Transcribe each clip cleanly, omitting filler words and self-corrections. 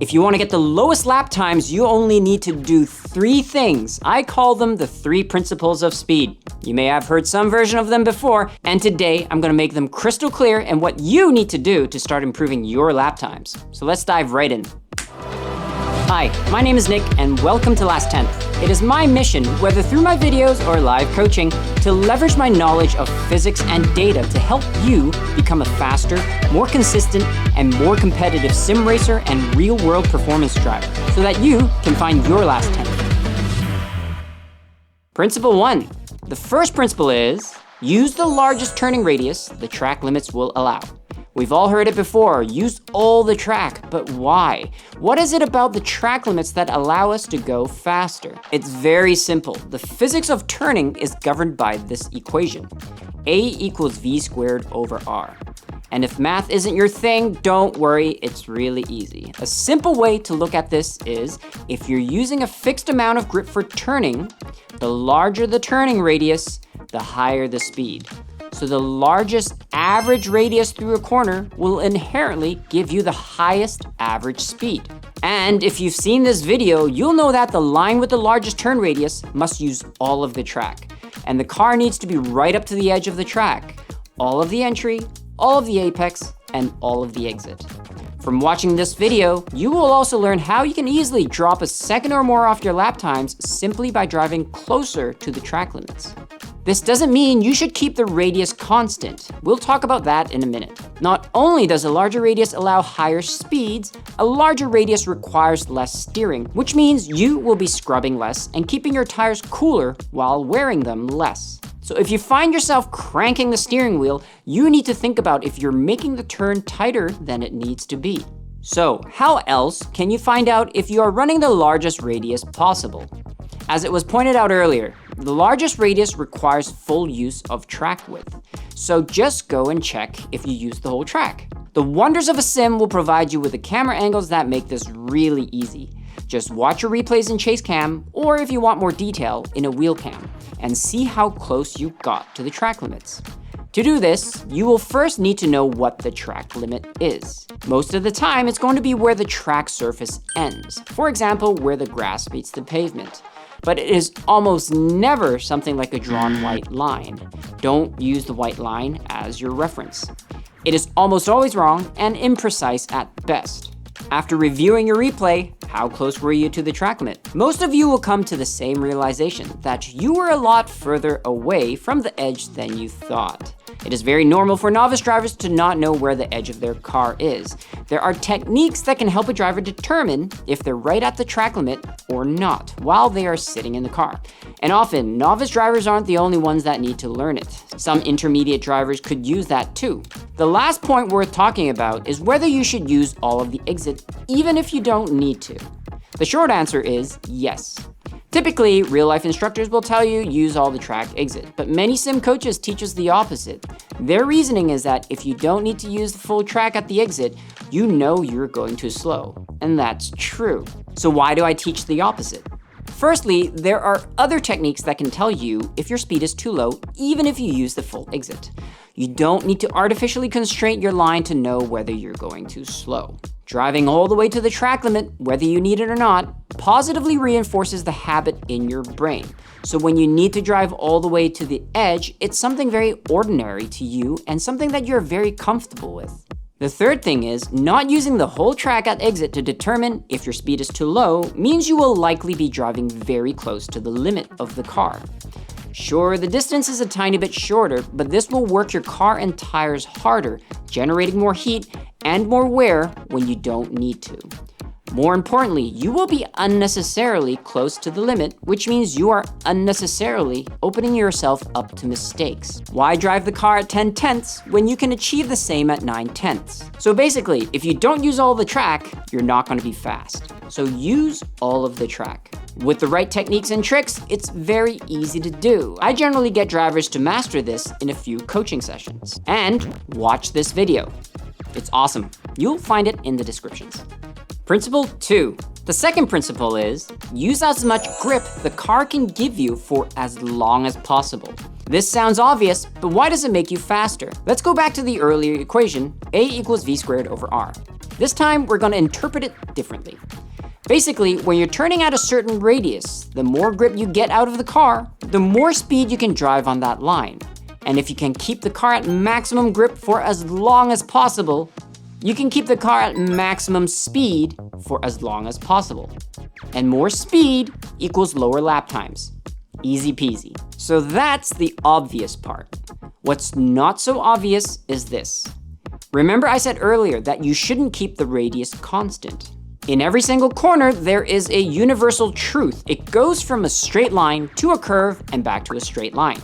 If you want to get the lowest lap times, you only need to do 3 things. I call them the 3 principles of speed. You may have heard some version of them before, and today I'm going to make them crystal clear and what you need to do to start improving your lap times. So let's dive right in. Hi, my name is Nick and welcome to Last 10th. It is my mission, whether through my videos or live coaching, to leverage my knowledge of physics and data to help you become a faster, more consistent, and more competitive sim racer and real-world performance driver so that you can find your last 10th. Principle 1. The first principle is, use the largest turning radius the track limits will allow. We've all heard it before, use all the track, but why? What is it about the track limits that allow us to go faster? It's very simple. The physics of turning is governed by this equation. A equals V squared over R. And if math isn't your thing, don't worry, it's really easy. A simple way to look at this is, if you're using a fixed amount of grip for turning, the larger the turning radius, the higher the speed. So the largest average radius through a corner will inherently give you the highest average speed. And if you've seen this video, you'll know that the line with the largest turn radius must use all of the track. And the car needs to be right up to the edge of the track. All of the entry, all of the apex, and all of the exit. From watching this video, you will also learn how you can easily drop a second or more off your lap times simply by driving closer to the track limits. This doesn't mean you should keep the radius constant. We'll talk about that in a minute. Not only does a larger radius allow higher speeds, a larger radius requires less steering, which means you will be scrubbing less and keeping your tires cooler while wearing them less. So if you find yourself cranking the steering wheel, you need to think about if you're making the turn tighter than it needs to be. So how else can you find out if you are running the largest radius possible? As it was pointed out earlier, the largest radius requires full use of track width. So just go and check if you use the whole track. The wonders of a sim will provide you with the camera angles that make this really easy. Just watch your replays in chase cam, or if you want more detail, in a wheel cam, and see how close you got to the track limits. To do this, you will first need to know what the track limit is. Most of the time, it's going to be where the track surface ends. For example, where the grass meets the pavement. But it is almost never something like a drawn white line. Don't use the white line as your reference. It is almost always wrong and imprecise at best. After reviewing your replay, how close were you to the track limit? Most of you will come to the same realization, that you were a lot further away from the edge than you thought. It is very normal for novice drivers to not know where the edge of their car is. There are techniques that can help a driver determine if they're right at the track limit or not while they are sitting in the car. And often, novice drivers aren't the only ones that need to learn it. Some intermediate drivers could use that too. The last point worth talking about is whether you should use all of the exit, even if you don't need to. The short answer is yes. Typically, real-life instructors will tell you use all the track exit, but many sim coaches teach us the opposite. Their reasoning is that if you don't need to use the full track at the exit, you know you're going too slow. And that's true. So why do I teach the opposite? Firstly, there are other techniques that can tell you if your speed is too low, even if you use the full exit. You don't need to artificially constrain your line to know whether you're going too slow. Driving all the way to the track limit, whether you need it or not, positively reinforces the habit in your brain. So when you need to drive all the way to the edge, it's something very ordinary to you and something that you're very comfortable with. The third thing is, not using the whole track at exit to determine if your speed is too low means you will likely be driving very close to the limit of the car. Sure, the distance is a tiny bit shorter, but this will work your car and tires harder, generating more heat and more wear when you don't need to. More importantly, you will be unnecessarily close to the limit, which means you are unnecessarily opening yourself up to mistakes. Why drive the car at 10 tenths when you can achieve the same at 9 tenths? So basically, if you don't use all the track, you're not going to be fast. So use all of the track. With the right techniques and tricks, it's very easy to do. I generally get drivers to master this in a few coaching sessions. And watch this video. It's awesome. You'll find it in the descriptions. Principle 2. The second principle is, use as much grip the car can give you for as long as possible. This sounds obvious, but why does it make you faster? Let's go back to the earlier equation, A equals V squared over R. This time, we're gonna interpret it differently. Basically, when you're turning at a certain radius, the more grip you get out of the car, the more speed you can drive on that line. And if you can keep the car at maximum grip for as long as possible, you can keep the car at maximum speed for as long as possible. And more speed equals lower lap times. Easy peasy. So that's the obvious part. What's not so obvious is this. Remember I said earlier that you shouldn't keep the radius constant. In every single corner, there is a universal truth. It goes from a straight line to a curve and back to a straight line.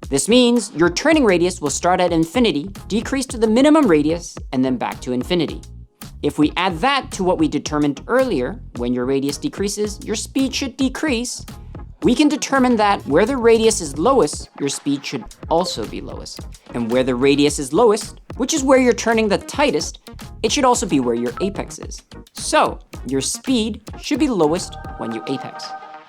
This means your turning radius will start at infinity, decrease to the minimum radius, and then back to infinity. If we add that to what we determined earlier, when your radius decreases, your speed should decrease, we can determine that where the radius is lowest, your speed should also be lowest. And where the radius is lowest, which is where you're turning the tightest, it should also be where your apex is. So, your speed should be lowest when you apex.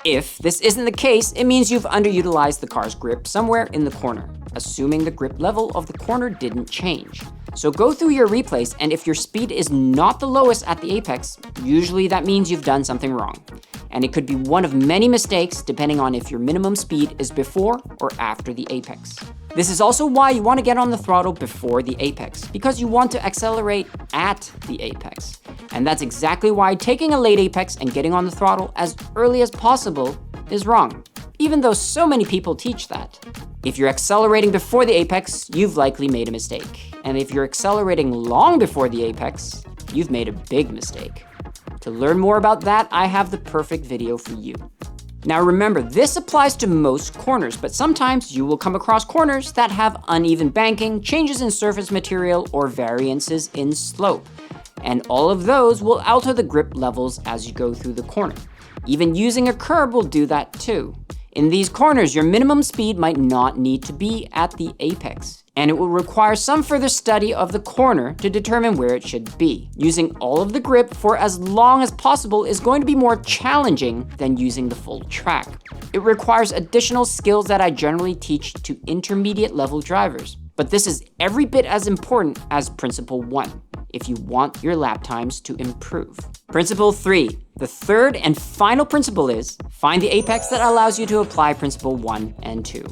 If this isn't the case, it means you've underutilized the car's grip somewhere in the corner, assuming the grip level of the corner didn't change. So go through your replays, and if your speed is not the lowest at the apex, usually that means you've done something wrong. And it could be one of many mistakes depending on if your minimum speed is before or after the apex. This is also why you want to get on the throttle before the apex, because you want to accelerate at the apex. And that's exactly why taking a late apex and getting on the throttle as early as possible is wrong, even though so many people teach that. If you're accelerating before the apex, you've likely made a mistake. And if you're accelerating long before the apex, you've made a big mistake. To learn more about that, I have the perfect video for you. Now remember, this applies to most corners, but sometimes you will come across corners that have uneven banking, changes in surface material, or variances in slope. And all of those will alter the grip levels as you go through the corner. Even using a curb will do that too. In these corners, your minimum speed might not need to be at the apex, and it will require some further study of the corner to determine where it should be. Using all of the grip for as long as possible is going to be more challenging than using the full track. It requires additional skills that I generally teach to intermediate level drivers, but this is every bit as important as Principle 1 if you want your lap times to improve. Principle 3, the third and final principle is find the apex that allows you to apply Principle 1 and 2.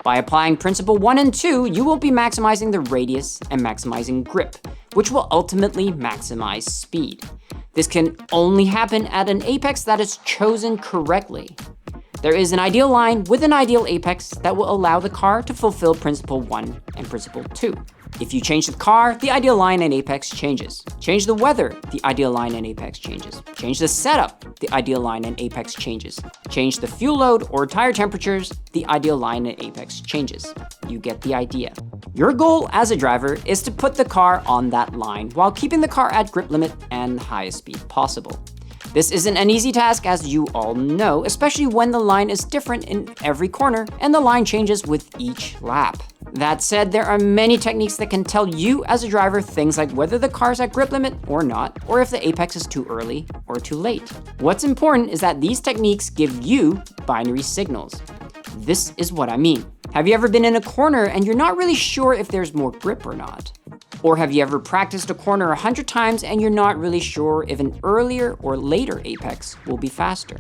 By applying Principle 1 and 2, you will be maximizing the radius and maximizing grip, which will ultimately maximize speed. This can only happen at an apex that is chosen correctly. There is an ideal line with an ideal apex that will allow the car to fulfill Principle 1 and Principle 2. If you change the car, the ideal line and apex changes. Change the weather, the ideal line and apex changes. Change the setup, the ideal line and apex changes. Change the fuel load or tire temperatures, the ideal line and apex changes. You get the idea. Your goal as a driver is to put the car on that line while keeping the car at grip limit and the highest speed possible. This isn't an easy task, as you all know, especially when the line is different in every corner and the line changes with each lap. That said, there are many techniques that can tell you as a driver things like whether the car's at grip limit or not, or if the apex is too early or too late. What's important is that these techniques give you binary signals. This is what I mean. Have you ever been in a corner and you're not really sure if there's more grip or not? Or have you ever practiced a corner 100 times and you're not really sure if an earlier or later apex will be faster?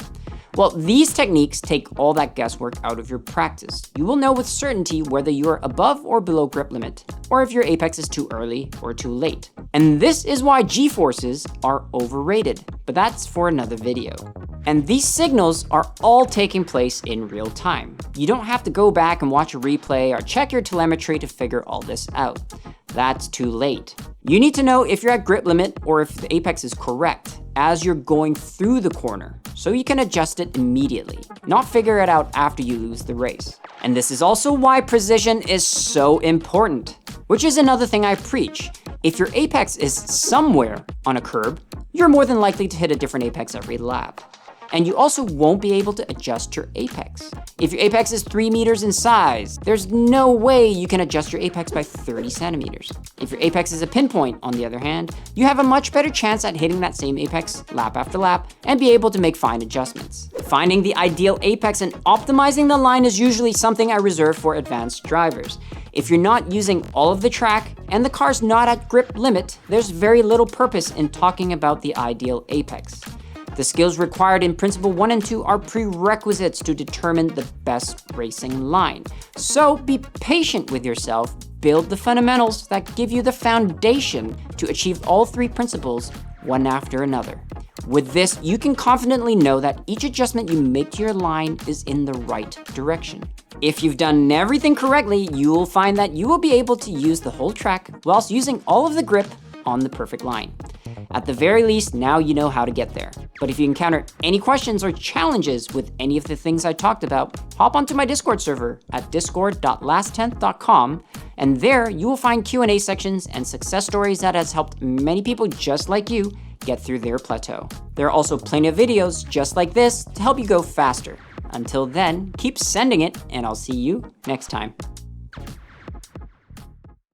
Well, these techniques take all that guesswork out of your practice. You will know with certainty whether you're above or below grip limit, or if your apex is too early or too late. And this is why G-forces are overrated, but that's for another video. And these signals are all taking place in real time. You don't have to go back and watch a replay or check your telemetry to figure all this out. That's too late. You need to know if you're at grip limit or if the apex is correct as you're going through the corner, so you can adjust it immediately, not figure it out after you lose the race. And this is also why precision is so important, which is another thing I preach. If your apex is somewhere on a curb, you're more than likely to hit a different apex every lap. And you also won't be able to adjust your apex. If your apex is 3 meters in size, there's no way you can adjust your apex by 30 centimeters. If your apex is a pinpoint, on the other hand, you have a much better chance at hitting that same apex lap after lap and be able to make fine adjustments. Finding the ideal apex and optimizing the line is usually something I reserve for advanced drivers. If you're not using all of the track and the car's not at grip limit, there's very little purpose in talking about the ideal apex. The skills required in Principle 1 and 2 are prerequisites to determine the best racing line. So be patient with yourself, build the fundamentals that give you the foundation to achieve all 3 principles one after another. With this, you can confidently know that each adjustment you make to your line is in the right direction. If you've done everything correctly, you will find that you will be able to use the whole track whilst using all of the grip on the perfect line. At the very least, now you know how to get there. But if you encounter any questions or challenges with any of the things I talked about, hop onto my Discord server at discord.lasttenth.com, and there you will find Q&A sections and success stories that has helped many people just like you get through their plateau. There are also plenty of videos just like this to help you go faster. Until then, keep sending it, and I'll see you next time.